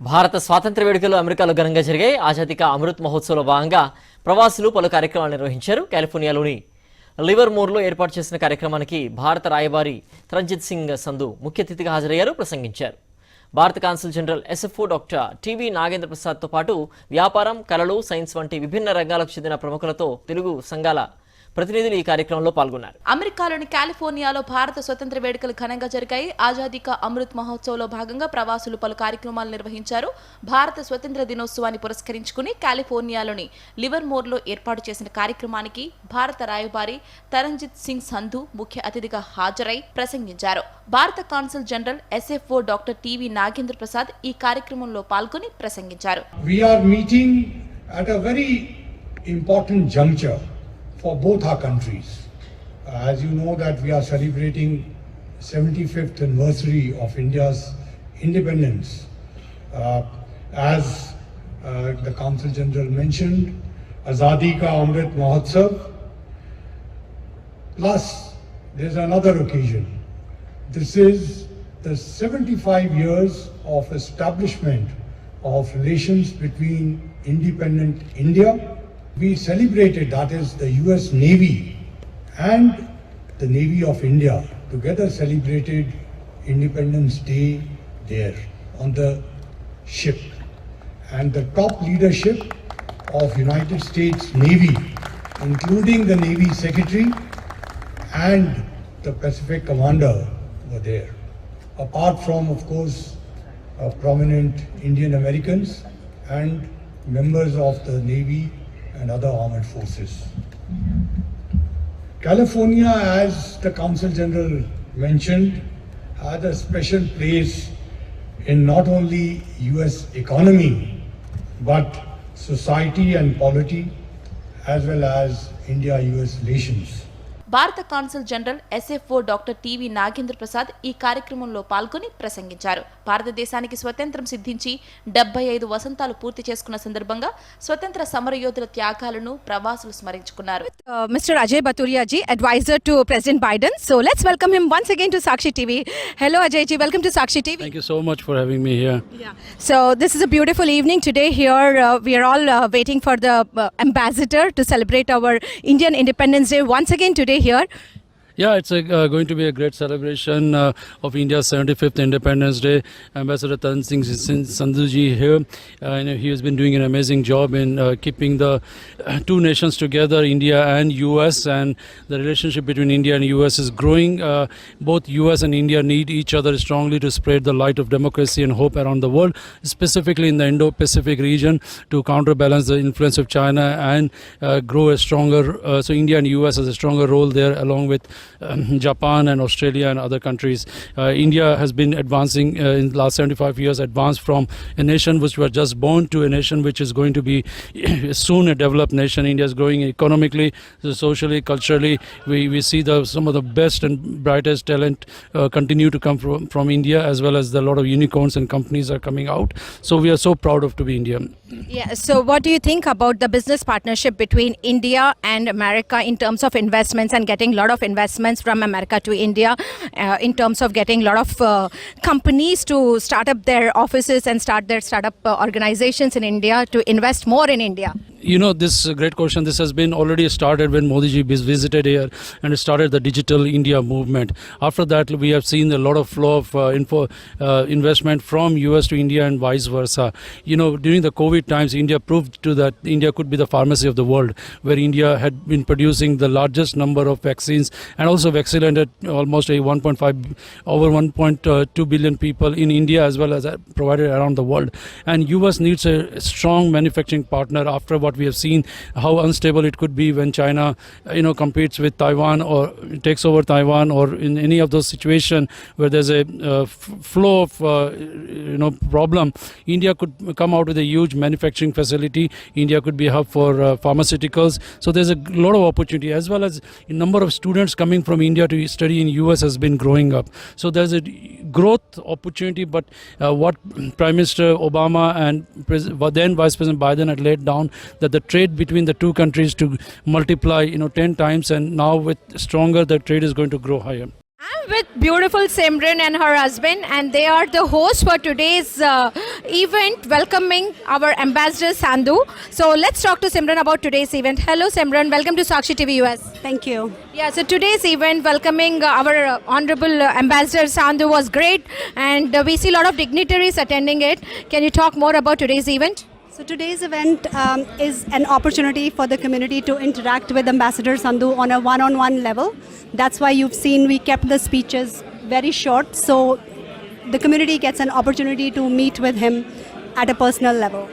భారత స్వాతంత్ర్య వేడుకలు అమెరికాలో ఘనంగా జరిగాయి. ఆజాదీ కా అమృత్ మహోత్సవ్లో భాగంగా ప్రవాసులు పలు కార్యక్రమాలు నిర్వహించారు. కాలిఫోర్నియాలోని లివర్మోర్లో ఏర్పాటు చేసిన కార్యక్రమానికి భారత రాయబారి తరంజిత్ సింగ్ సంధు ముఖ్య అతిథిగా హాజరయ్యారు, ప్రసంగించారు. భారత consul general SFO doctor TV Nagendra ప్రసాద్తో పాటు వ్యాపారం, కళలు, సైన్స్ వంటి విభిన్న రంగాలకు చెందిన ప్రముఖులతో తెలుగు సంఘాల ప్రతినిధులు ఈ కార్యక్రమంలో పాల్గొన్నారు. అమెరికాలోని కాలిఫోర్నియాలో భారత స్వతంత్ర వేడుకలు ఘనంగా జరిగాయి. ఆజాదీ కా అమృత్ మహోత్సవ్లో భాగంగా ప్రవాసులు పలు కార్యక్రమాలు నిర్వహించారు. భారత స్వతంత్ర దినోత్సవాన్ని పురస్కరించుకుని కాలిఫోర్నియాలోని లివర్మోర్లో ఏర్పాటు చేసిన కార్యక్రమానికి భారత రాయబారి తరంజిత్ సింగ్ సంధు ముఖ్య అతిథిగా హాజరై ప్రసంగించారు. భారత consul general SFO doctor TV Nagendra Prasad ఈ కార్యక్రమంలో పాల్గొని ప్రసంగించారు. We are meeting at a very important juncture for both our countries. As you know that we are celebrating 75th anniversary of India's independence. As the Consul General mentioned, Azadi Ka Amrit Mahotsav. Plus, there's another occasion. This is the 75 years of establishment of relations between independent India. We celebrated, that is the US Navy and the Navy of India together celebrated Independence Day there on the ship. And the top leadership of United States Navy, including the Navy Secretary and the Pacific Commander, were there. Apart from, of course, prominent Indian Americans and members of the Navy and other armed forces. California, as the Consul General mentioned, had a special place in not only US economy but society and polity as well as India-US relations. భారత consul general SFO doctor TV Nagendra Prasad ఈ కార్యక్రమంలో పాల్గొని ప్రసంగించారు. భారతదేశానికి స్వతంత్రం సిద్ధించి 75 వసంతాలు పూర్తి చేసుకున్న సందర్భంగా స్వతంత్ర సమరయోధుల త్యాగాలను ప్రవాసులు స్మరించుకున్నారు. Mr. Ajay Baturia ji, advisor to President Biden. So let's welcome him once again to Sakshi TV. Hello Ajay ji, welcome to Sakshi TV. Thank you so much for having me here. Yeah. So this is a beautiful evening today here. We are all waiting for the ambassador to celebrate our Indian Independence Day once again today here. Yeah, it's going to be a great celebration of India's 75th Independence Day. Ambassador Taranjit Sandhu ji here. He has been doing an amazing job in keeping the two nations together, India and US, and the relationship between India and US is growing. Both US and India need each other strongly to spread the light of democracy and hope around the world, specifically in the Indo-Pacific region, to counterbalance the influence of China and grow a stronger, so India and US has a stronger role there, along with Japan and Australia and other countries. India has been advancing in the last 75 years, advanced from a nation which was just born to a nation which is going to be soon a developed nation. India is growing economically, socially, culturally. We see some of the best and brightest talent continue to come from India, as well as a lot of unicorns and companies are coming out. So we are so proud of to be Indian. Yeah. So what do you think about the business partnership between India and America in terms of investments and getting a lot of investments from America to India, in terms of getting a lot of companies to start up their offices and start their startup organizations in India to invest more in India? You know, this is a great question. This has been already started when Modi ji visited here and started the Digital India movement. After that, we have seen a lot of flow of investment from US to India and vice versa. You know, during the COVID times, India proved to that India could be the pharmacy of the world, where India had been producing the largest number of vaccines and also vaccinated almost over 1.2 billion people in India, as well as provided around the world. And US needs a strong manufacturing partner after what we have seen how unstable it could be when China competes with Taiwan or takes over Taiwan, or in any of those situations where there's a flow of problem. India could come out with a huge manufacturing facility. India could be a hub for pharmaceuticals. So there's a lot of opportunity, as well as a number of students coming from India to study in US has been growing up. So there's a growth opportunity, but what Prime Minister Obama and then Vice President Biden had laid down, that the trade between the two countries to multiply 10 times, and now with stronger the trade is going to grow higher. I'm with beautiful Simran and her husband, and they are the hosts for today's event welcoming our ambassador Sandhu. So let's talk to Simran about today's event. Hello Simran, welcome to Sakshi TV US. Thank you. Yeah, so today's event welcoming our honorable ambassador Sandhu was great, and we see a lot of dignitaries attending it. Can you talk more about today's event? So today's event is an opportunity for the community to interact with Ambassador Sandhu on a one-on-one level. That's why you've seen we kept the speeches very short, so the community gets an opportunity to meet with him at a personal level.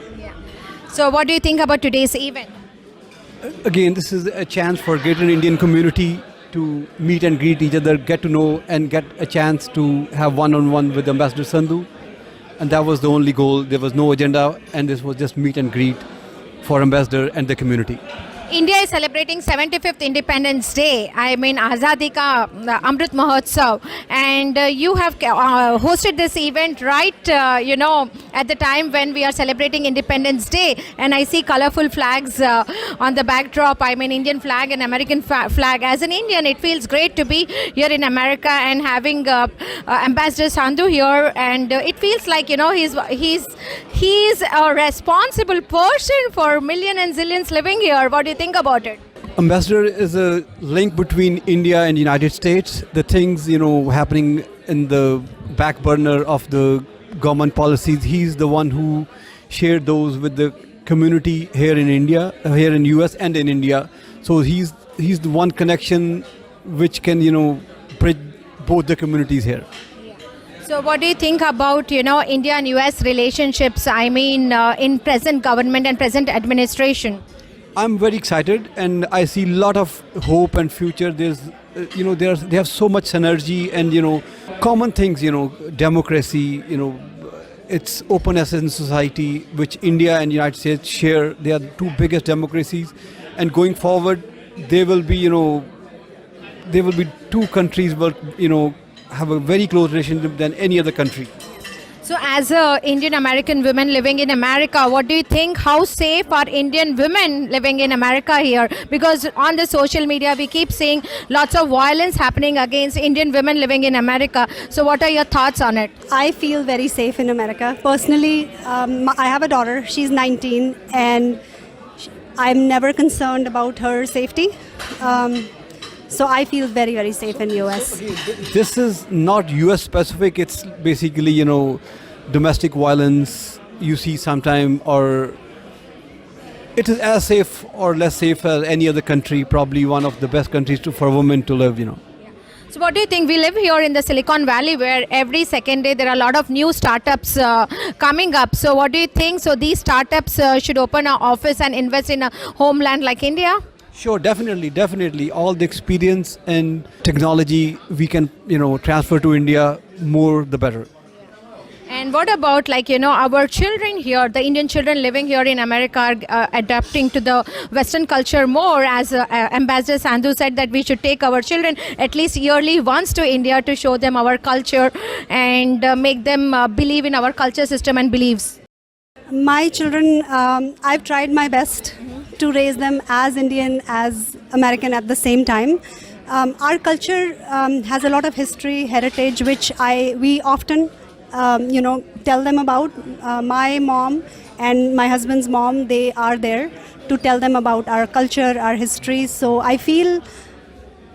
So what do you think about today's event? Again, this is a chance for greater Indian community to meet and greet each other, get to know and get a chance to have one-on-one with Ambassador Sandhu. And that was the only goal. There was no agenda, and this was just meet and greet for Ambassador and the community. India is celebrating 75th Independence Day. I mean Azadi Ka Amrit Mahotsav, and you have hosted this event right, at the time when we are celebrating Independence Day. And I see colorful flags on the backdrop. I mean Indian flag and American flag. As an Indian, it feels great to be here in America and having Ambassador Sandhu here. And it feels like he's a responsible person for millions and zillions living here. What do you think about it? Ambassador is a link between India and United States. The things, happening in the back burner of the government policies, he's the one who shared those with the community here in India, here in US and in India. So he's the one connection which can, bridge both the communities here. So what do you think about, India and US relationships, I mean, in present government and present administration? I'm very excited, and I see a lot of hope and future. There's, they have so much synergy and, common things, democracy, it's openness in society, which India and United States share. They are the two biggest democracies, and going forward, they will be, two countries will, have a very close relationship than any other country. So as a Indian American woman living in America, what do you think, how safe are Indian women living in America here? Because on the social media we keep seeing lots of violence happening against Indian women living in America. So what are your thoughts on it? I feel very safe in America. Personally, I have a daughter. She's 19, and I'm never concerned about her safety. So I feel very, very safe in US. This is not US specific. It's basically, domestic violence you see sometime, or it is as safe or less safe as any other country. Probably one of the best countries for women to live, So what do you think? We live here in the Silicon Valley where every second day there are a lot of new startups coming up. So what do you think? So these startups should open an office and invest in a homeland like India? Sure, definitely. All the experience and technology we can, transfer to India, more the better. And what about our children here, the Indian children living here in America are adapting to the Western culture more, as Ambassador Sandhu said that we should take our children at least yearly once to India to show them our culture and make them believe in our culture system and beliefs. My children, I've tried my best to raise them as Indian as American at the same time. Our culture has a lot of history, heritage, which we often tell them about. My mom and my husband's mom, they are there to tell them about our culture, our history. So I feel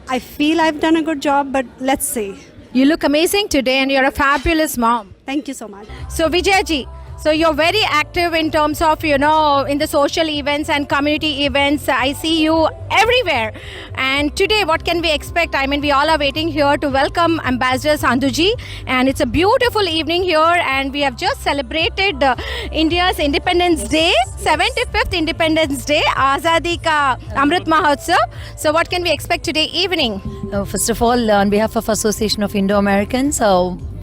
I've done a good job, but let's see. You look amazing today and you're a fabulous mom. Thank you so much. So Vijayji, so you're very active in terms of, in the social events and community events. I see you everywhere. And today, what can we expect? I mean, we all are waiting here to welcome Ambassador Sandhuji. And it's a beautiful evening here. And we have just celebrated India's Independence Day, 75th Independence Day, Azadi Ka Amrit Mahotsav. So what can we expect today evening? First of all, on behalf of Association of Indo-Americans,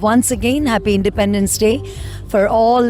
once again, happy Independence Day for all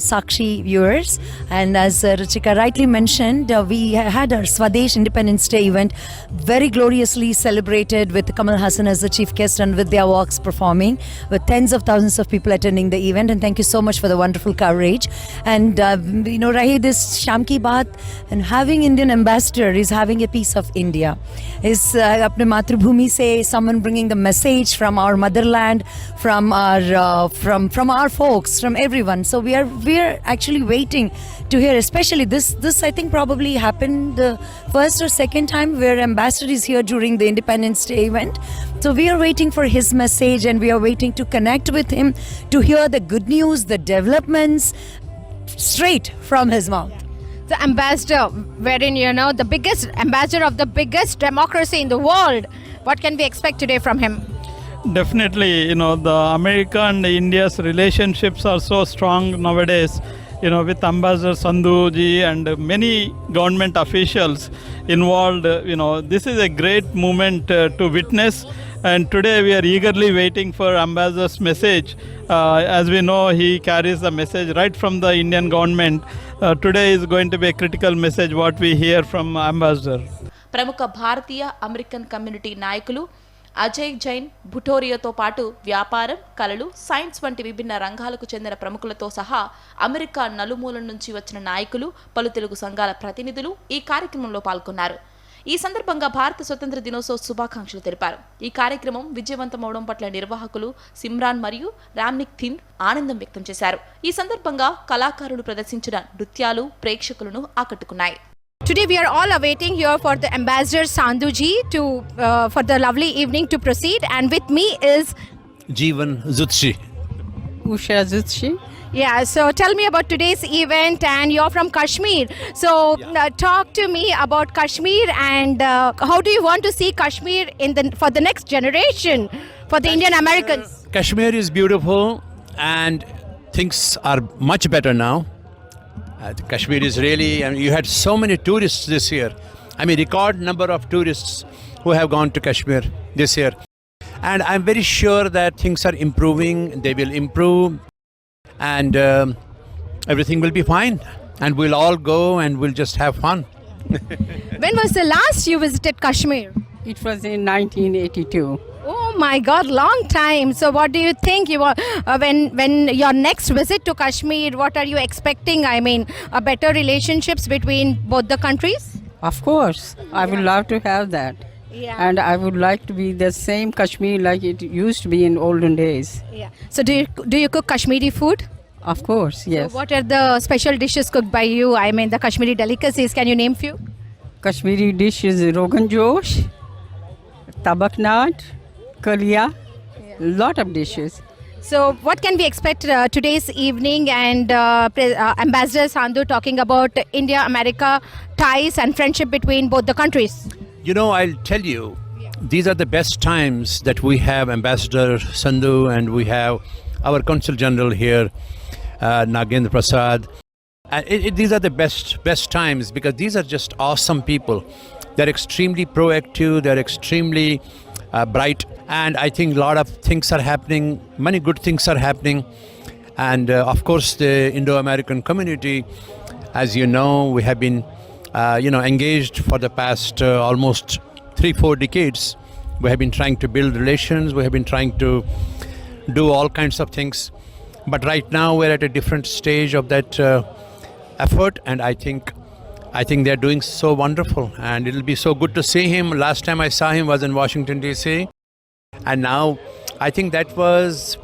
Sakshi viewers. And as Ruchika rightly mentioned, we had our Swadesh Independence Day event very gloriously celebrated with Kamal Hassan as the chief guest and with their works performing, with tens of thousands of people attending the event. And thank you so much for the wonderful coverage. And Rahi, this Sham Ki Baat, and having Indian ambassador is having a piece of India. Is apne Matrubhumi se someone bringing the message from our motherland, from our folks, from everyone. So we are actually waiting to hear, especially this I think probably happened the first or second time where ambassador is here during the Independence Day event. So we are waiting for his message, and we are waiting to connect with him to hear the good news, the developments straight from his mouth. The ambassador, wherein the biggest ambassador of the biggest democracy in the world. What can we expect today from him? Definitely, the America and India's relationships are so strong nowadays, with Ambassador Sandhu ji and many government officials involved. This is a great moment to witness. And today we are eagerly waiting for Ambassador's message. As we know, he carries the message right from the Indian government. Today is going to be a critical message what we hear from Ambassador. ప్రముఖ భారతీయ American community నాయకులు అజయ్ జైన్ భుటోరియాతో పాటు వ్యాపారం, కళలు, science వంటి విభిన్న రంగాలకు చెందిన ప్రముఖులతో సహా అమెరికా నలుమూలల నుంచి వచ్చిన నాయకులు, పలు తెలుగు సంఘాల ప్రతినిధులు ఈ కార్యక్రమంలో పాల్గొన్నారు. ఈ సందర్భంగా భారత స్వతంత్ర దినోత్సవ శుభాకాంక్షలు తెలిపారు. ఈ కార్యక్రమం విజయవంతమవడం పట్ల నిర్వాహకులు సిమ్రాన్ మరియు రామ్నిక్ థింద్ ఆనందం వ్యక్తం చేశారు. ఈ సందర్భంగా కళాకారులు ప్రదర్శించిన నృత్యాలు ప్రేక్షకులను ఆకట్టుకున్నాయి. Today we are all awaiting here for the Ambassador Sandhu ji for the lovely evening to proceed, and with me is Jeevan Zutshi. Usha Zutshi. Yeah, so tell me about today's event, and you're from Kashmir. So talk to me about Kashmir, and how do you want to see Kashmir for the next generation, for the Indian Americans? Kashmir is beautiful and things are much better now. Kashmir is really, you had so many tourists this year. Record number of tourists who have gone to Kashmir this year. And I'm very sure that things are improving, they will improve, and everything will be fine. And we'll all go and we'll just have fun. When was the last you visited Kashmir? It was in 1982. Oh my God, long time. So what do you think when your next visit to Kashmir, what are you expecting? Better relationships between both the countries? Of course, I would love to have that. Yeah. And I would like to be the same Kashmir like it used to be in olden days. Yeah. So do you cook Kashmiri food? Of course, yes. So what are the special dishes cooked by you? The Kashmiri delicacies. Can you name few? Kashmiri dish is Rogan Josh, Tabak Naan, Kalia, lot of dishes. So what can we expect today's evening, and Ambassador Sandhu talking about India-America ties and friendship between both the countries? I'll tell you, these are the best times that we have Ambassador Sandhu and we have our Consul General here, Nagendra Prasad. These are the best times because these are just awesome people. They're extremely proactive, they're extremely bright, and I think a lot of things are happening, many good things are happening. And of course the Indo-American community, as you know, we have been engaged for the past almost 3-4 decades. We have been trying to build relations, we have been trying to do all kinds of things, but right now we're at a different stage of that effort, and I think they're doing so wonderful, and it'll be so good to see him. Last time I saw him was in Washington DC, and now I think that was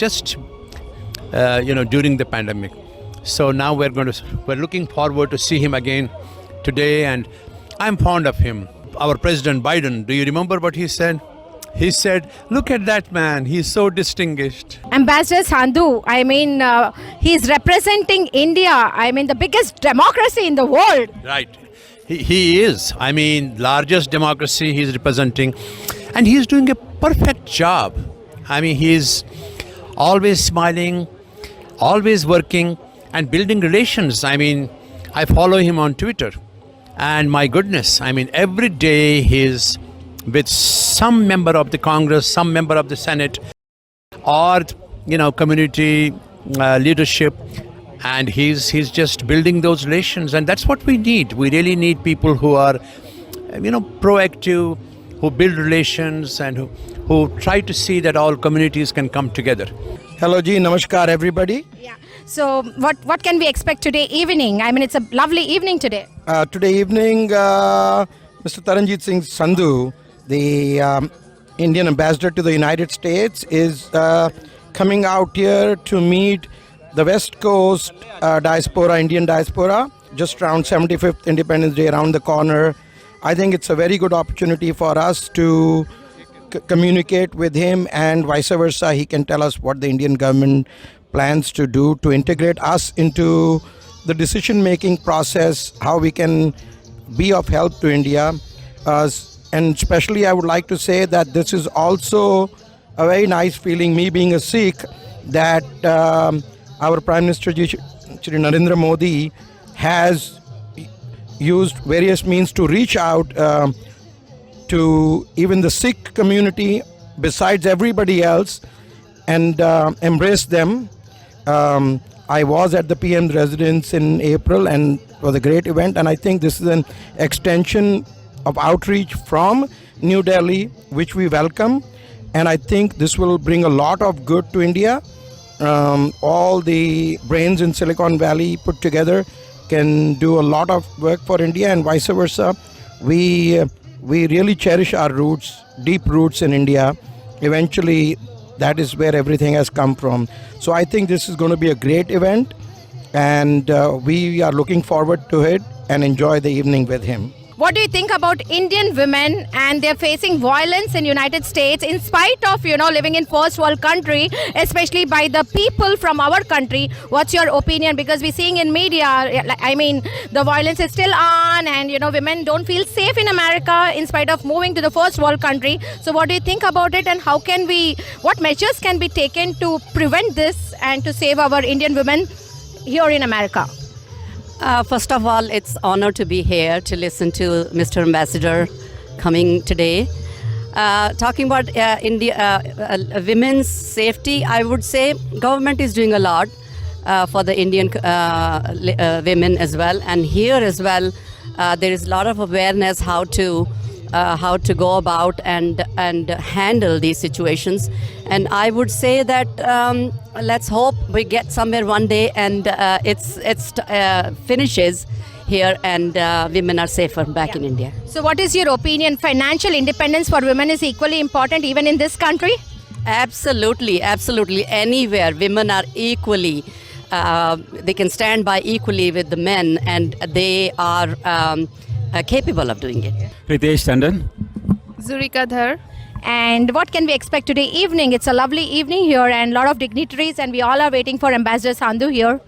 just during the pandemic. So now we're looking forward to see him again today, and I'm fond of him. Our President Biden, do you remember what he said? He said, "Look at that man, he's so distinguished." Ambassador Sandhu, he's representing India, the biggest democracy in the world. Right. He is. Largest democracy he's representing, and he's doing a perfect job. He's always smiling, always working and building relations. I follow him on Twitter, and my goodness, every day he's with some member of the Congress, some member of the Senate, or community leadership, and he's just building those relations, and that's what we need. We really need people who are proactive, who build relations, and who try to see that all communities can come together. Hello ji, namaskar everybody. Yeah. So what can we expect today evening? I mean, it's a lovely evening today. Today evening, Mr. Taranjit Sandhu, the Indian ambassador to the United States, is coming out here to meet the West Coast diaspora, Indian diaspora, just around 75th Independence Day around the corner. I think it's a very good opportunity for us to communicate with him, and vice versa. He can tell us what the Indian government plans to do to integrate us into the decision-making process, how we can be of help to India. And especially I would like to say that this is also a very nice feeling, me being a Sikh, that our Prime Minister Shri Narendra Modi has used various means to reach out to even the Sikh community besides everybody else and embrace them. I was at the PM's residence in April and it was a great event, and I think this is an extension of outreach from New Delhi, which we welcome, and I think this will bring a lot of good to India. All the brains in Silicon Valley put together can do a lot of work for India, and vice versa. We really cherish our roots, deep roots in India. Eventually, that is where everything has come from. So I think this is going to be a great event, and we are looking forward to it and enjoy the evening with him. What do you think about Indian women and they're facing violence in United States in spite of, living in first world country, especially by the people from our country? What's your opinion? Because we're seeing in media, I mean, the violence is still on and, women don't feel safe in America in spite of moving to the first world country. So what do you think about it, and what measures can be taken to prevent this and to save our Indian women here in America? First of all, it's honor to be here to listen to Mr. Ambassador coming today. Talking about women's safety, I would say government is doing a lot for the Indian women as well. And here as well, there is a lot of awareness how to go about and handle these situations. And I would say that let's hope we get somewhere one day and it's finishes here and women are safer back in India. So what is your opinion? Financial independence for women is equally important even in this country? Absolutely, absolutely. Anywhere women are equally, they can stand by equally with the men, and they are capable of doing it. Ritesh Tandon. Zurika Dhar. And what can we expect today evening? It's a lovely evening here and a lot of dignitaries, and we all are waiting for Ambassador Sandhu here.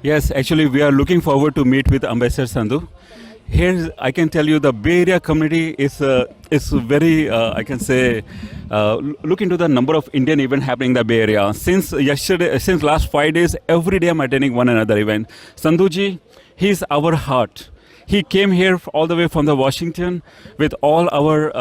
Yes, actually we are looking forward to meet with Ambassador Sandhu. Here I can tell you the Bay Area community is very, I can say, look into the number of Indian events happening in the Bay Area. Since last 5 days, every day I'm attending one another event. Sandhuji, he's our heart. He came here all the way from the Washington with all our,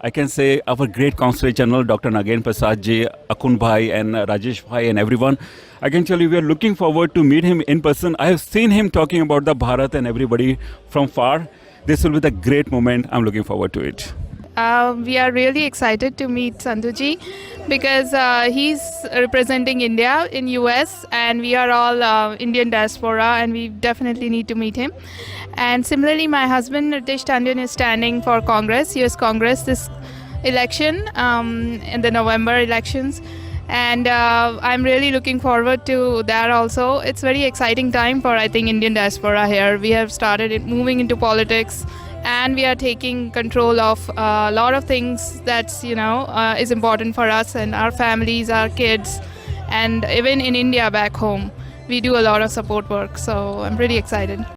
I can say, our great Consul General, Dr. Nagain Prasad ji, Akun Bhai and Rajesh Bhai and everyone. I can tell you we are looking forward to meet him in person. I have seen him talking about the Bharat and everybody from far. This will be the great moment. I'm looking forward to it. We are really excited to meet Sandhuji because he's representing India in US, and we are all Indian diaspora, and we definitely need to meet him. And similarly, my husband Ritesh Tandon is standing for Congress, US Congress, this election in the November elections, and I'm really looking forward to that also. It's very exciting time for, I think, Indian diaspora here. We have started moving into politics, and we are taking control of a lot of things that's is important for us and our families, our kids, and even in India back home we do a lot of support work, so I'm pretty excited.